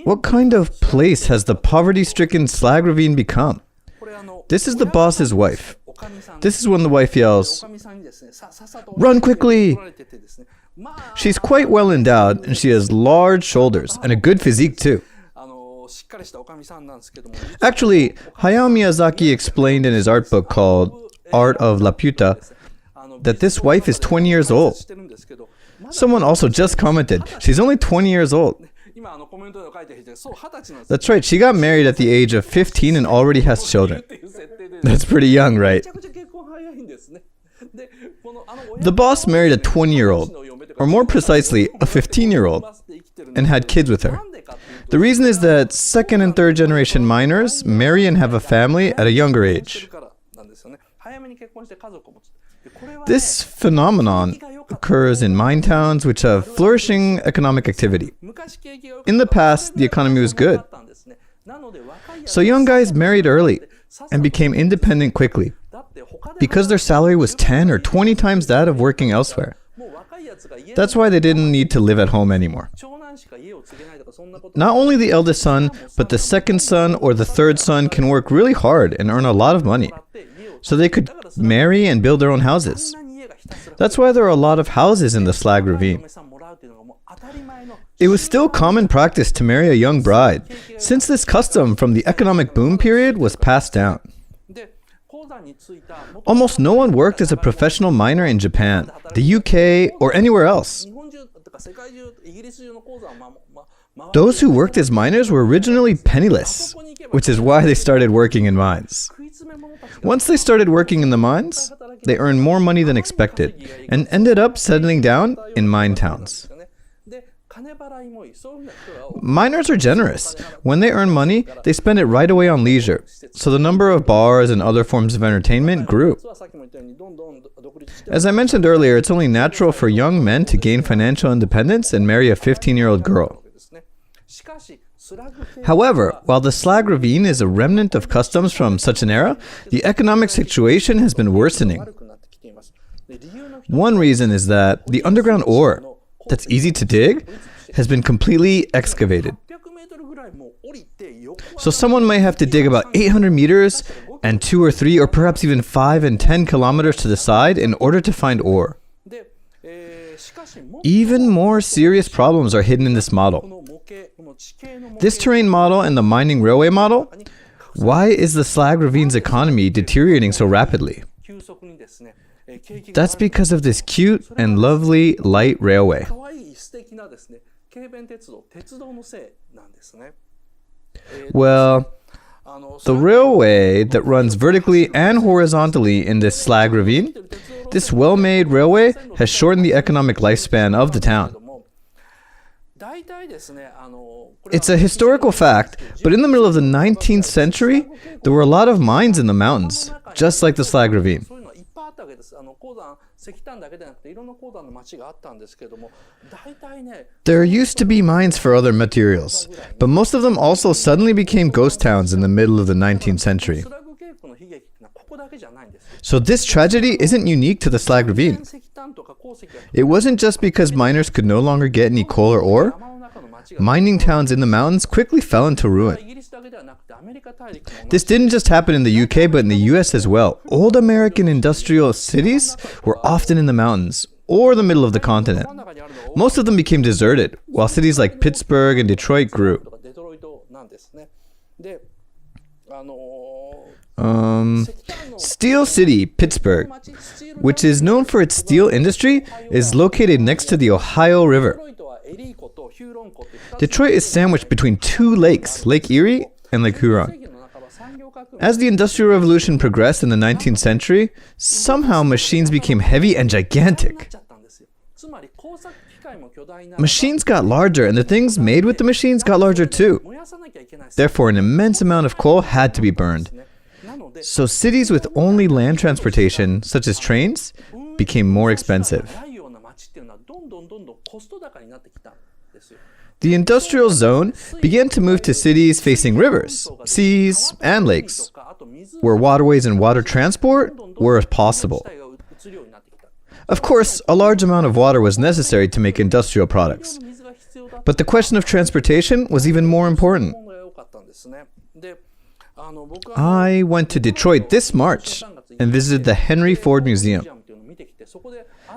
What kind of place has the poverty-stricken slag ravine become? This is the boss's wife. This is when the wife yells, "Run quickly!" She's quite well endowed, and she has large shoulders and a good physique too. Actually, Hayao Miyazaki explained in his art book called Art of Laputa that this wife is 20 years old. Someone also just commented, she's only 20 years old. That's right, she got married at the age of 15 and already has children. That's pretty young, right? The boss married a 20-year-old, or more precisely, a 15-year-old, and had kids with her. The reason is that second and third generation miners marry and have a family at a younger age. This phenomenon occurs in mine towns which have flourishing economic activity. In the past, the economy was good. So young guys married early and became independent quickly because their salary was 10 or 20 times that of working elsewhere. That's why they didn't need to live at home anymore. Not only the eldest son, but the second son or the third son can work really hard and earn a lot of money. So they could marry and build their own houses. That's why there are a lot of houses in the slag ravine. It was still common practice to marry a young bride, since this custom from the economic boom period was passed down. Almost no one worked as a professional miner in Japan, the UK, or anywhere else. Those who worked as miners were originally penniless, which is why they started working in mines. Once they started working in the mines, they earned more money than expected and ended up settling down in mine towns. Miners are generous. When they earn money, they spend it right away on leisure, so the number of bars and other forms of entertainment grew. As I mentioned earlier, it's only natural for young men to gain financial independence and marry a 15-year-old girl. However, while the slag ravine is a remnant of customs from such an era, the economic situation has been worsening. One reason is that the underground ore, that's easy to dig, has been completely excavated. So someone may have to dig about 800 meters and 2 or 3 or perhaps even 5 and 10 kilometers to the side in order to find ore. Even more serious problems are hidden in this model. This terrain model and the mining railway model, why is the slag ravine's economy deteriorating so rapidly? That's because of this cute and lovely light railway. Well, the railway that runs vertically and horizontally in this slag ravine, this well-made railway has shortened the economic lifespan of the town. It's a historical fact, but in the middle of the 19th century, there were a lot of mines in the mountains, just like the slag ravine. There used to be mines for other materials, but most of them also suddenly became ghost towns in the middle of the 19th century. So this tragedy isn't unique to the slag ravine. It wasn't just because miners could no longer get any coal or ore. Mining towns in the mountains quickly fell into ruin. This didn't just happen in the UK, but in the US as well. Old American industrial cities were often in the mountains or the middle of the continent. Most of them became deserted, while cities like Pittsburgh and Detroit grew. Steel City, Pittsburgh, which is known for its steel industry, is located next to the Ohio River. Detroit is sandwiched between two lakes, Lake Erie and Lake Huron. As the Industrial Revolution progressed in the 19th century, somehow machines became heavy and gigantic. Machines got larger, and the things made with the machines got larger too. Therefore, an immense amount of coal had to be burned. So cities with only land transportation, such as trains, became more expensive. The industrial zone began to move to cities facing rivers, seas, and lakes, where waterways and water transport were possible. Of course, a large amount of water was necessary to make industrial products. But the question of transportation was even more important. I went to Detroit this March and visited the Henry Ford Museum.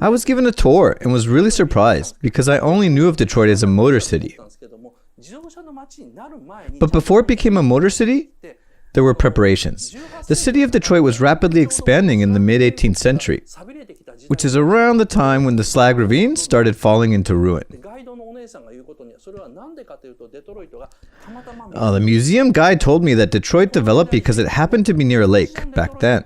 I was given a tour and was really surprised because I only knew of Detroit as a motor city. But before it became a motor city, there were preparations. The city of Detroit was rapidly expanding in the mid-18th century, which is around the time when the Slag Ravine started falling into ruin. The museum guide told me that Detroit developed because it happened to be near a lake back then.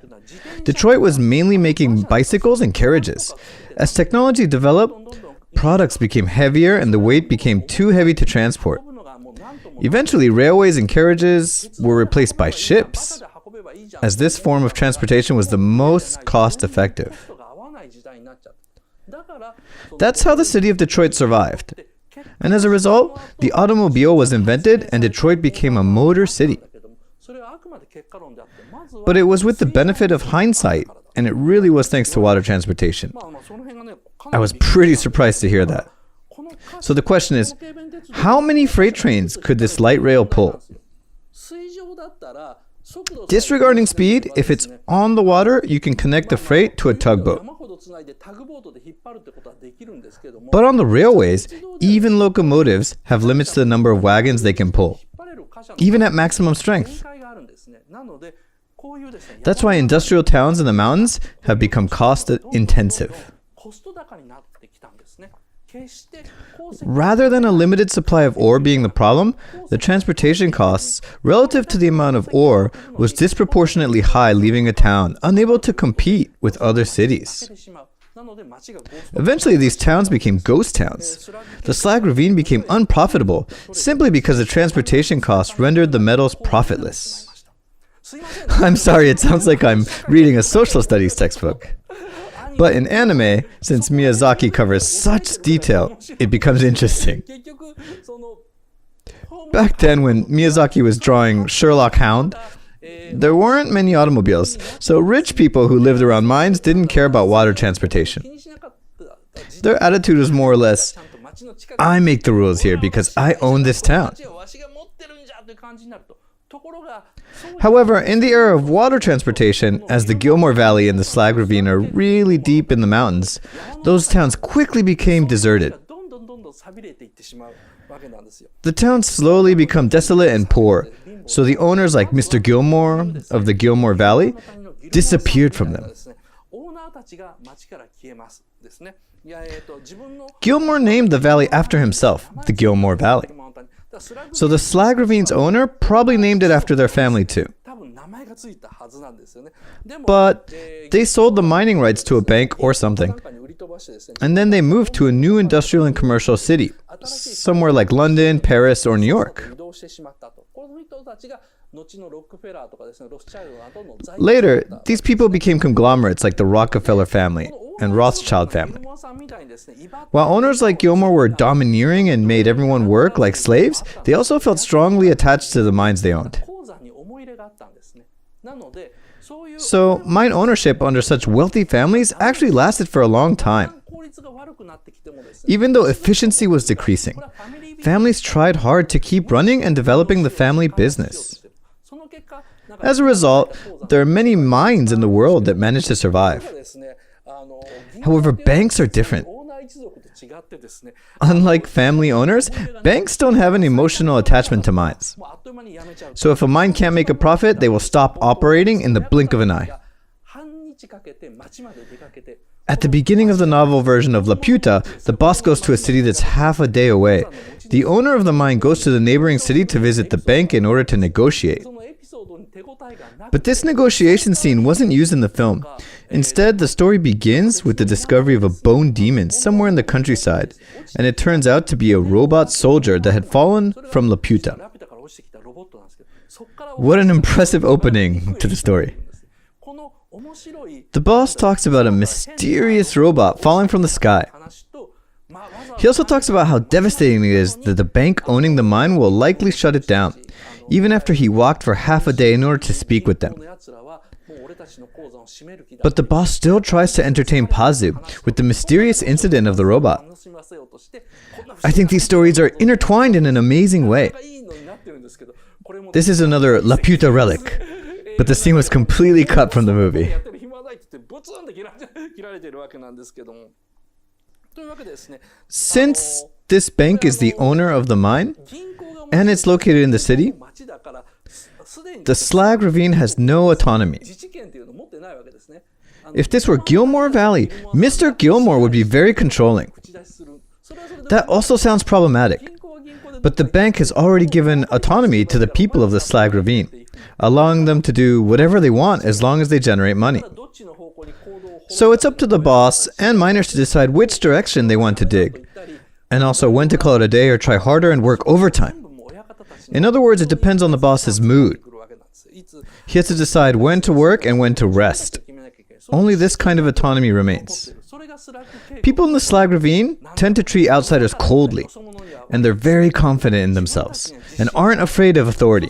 Detroit was mainly making bicycles and carriages. As technology developed, products became heavier and the weight became too heavy to transport. Eventually, railways and carriages were replaced by ships, as this form of transportation was the most cost-effective. That's how the city of Detroit survived. And as a result, the automobile was invented and Detroit became a motor city. But it was with the benefit of hindsight, and it really was thanks to water transportation. I was pretty surprised to hear that. So the question is, how many freight trains could this light rail pull? Disregarding speed, if it's on the water, you can connect the freight to a tugboat. But on the railways, even locomotives have limits to the number of wagons they can pull, even at maximum strength. That's why industrial towns in the mountains have become cost-intensive. Rather than a limited supply of ore being the problem, the transportation costs relative to the amount of ore was disproportionately high, leaving a town unable to compete with other cities. Eventually, these towns became ghost towns. The Slag Ravine became unprofitable simply because the transportation costs rendered the metals profitless. I'm sorry, it sounds like I'm reading a social studies textbook. But in anime, since Miyazaki covers such detail, it becomes interesting. Back then, when Miyazaki was drawing Sherlock Hound, there weren't many automobiles, so rich people who lived around mines didn't care about water transportation. Their attitude was more or less, I make the rules here because I own this town. However, in the era of water transportation, as the Gilmore Valley and the Slag Ravine are really deep in the mountains, those towns quickly became deserted. The towns slowly become desolate and poor, so the owners like Mr. Gilmore of the Gilmore Valley disappeared from them. Gilmore named the valley after himself, the Gilmore Valley. So the Slag Ravine's owner probably named it after their family too. But they sold the mining rights to a bank or something. And then they moved to a new industrial and commercial city, somewhere like London, Paris, or New York. Later, these people became conglomerates like the Rockefeller family and Rothschild family. While owners like Gilmore were domineering and made everyone work like slaves, they also felt strongly attached to the mines they owned. So, mine ownership under such wealthy families actually lasted for a long time. Even though efficiency was decreasing, families tried hard to keep running and developing the family business. As a result, there are many mines in the world that managed to survive. However, banks are different. Unlike family owners, banks don't have an emotional attachment to mines. So if a mine can't make a profit, they will stop operating in the blink of an eye. At the beginning of the novel version of Laputa, the boss goes to a city that's half a day away. The owner of the mine goes to the neighboring city to visit the bank in order to negotiate. But this negotiation scene wasn't used in the film. Instead, the story begins with the discovery of a bone demon somewhere in the countryside, and it turns out to be a robot soldier that had fallen from Laputa. What an impressive opening to the story. The boss talks about a mysterious robot falling from the sky. He also talks about how devastating it is that the bank owning the mine will likely shut it down, even after he walked for half a day in order to speak with them. But the boss still tries to entertain Pazu with the mysterious incident of the robot. I think these stories are intertwined in an amazing way. This is another Laputa relic, but the scene was completely cut from the movie. Since this bank is the owner of the mine, and it's located in the city, the Slag Ravine has no autonomy. If this were Gilmore Valley, Mr. Gilmore would be very controlling. That also sounds problematic. But the bank has already given autonomy to the people of the Slag Ravine, allowing them to do whatever they want as long as they generate money. So it's up to the boss and miners to decide which direction they want to dig, and also when to call it a day or try harder and work overtime. In other words, it depends on the boss's mood. He has to decide when to work and when to rest. Only this kind of autonomy remains. People in the Slag Ravine tend to treat outsiders coldly, and they're very confident in themselves, and aren't afraid of authority.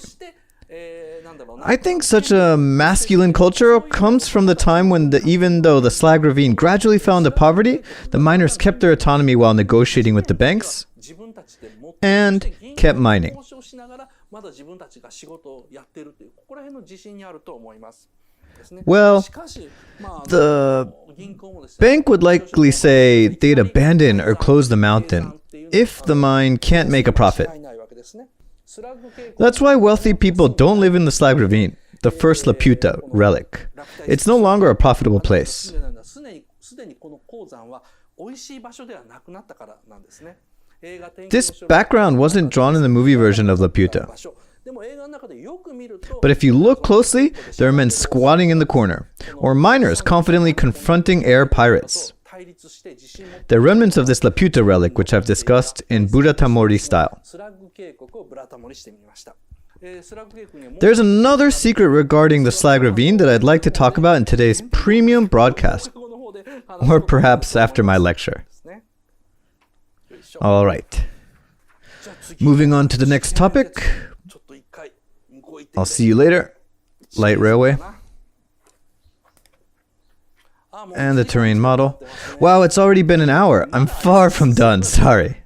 I think such a masculine culture comes from the time when, even though the Slag Ravine gradually fell into poverty, the miners kept their autonomy while negotiating with the banks, and kept mining. Well, the bank would likely say they'd abandon or close the mountain if the mine can't make a profit. That's why wealthy people don't live in the Slag Ravine, the first Laputa relic. It's no longer a profitable place. This background wasn't drawn in the movie version of Laputa. But if you look closely, there are men squatting in the corner, or miners confidently confronting air pirates. They're remnants of this Laputa relic, which I've discussed in Buratamori style. There's another secret regarding the Slag Ravine that I'd like to talk about in today's premium broadcast, or perhaps after my lecture. Alright, moving on to the next topic. I'll see you later. Light railway. And the terrain model. Wow, it's already been an hour. I'm far from done, sorry.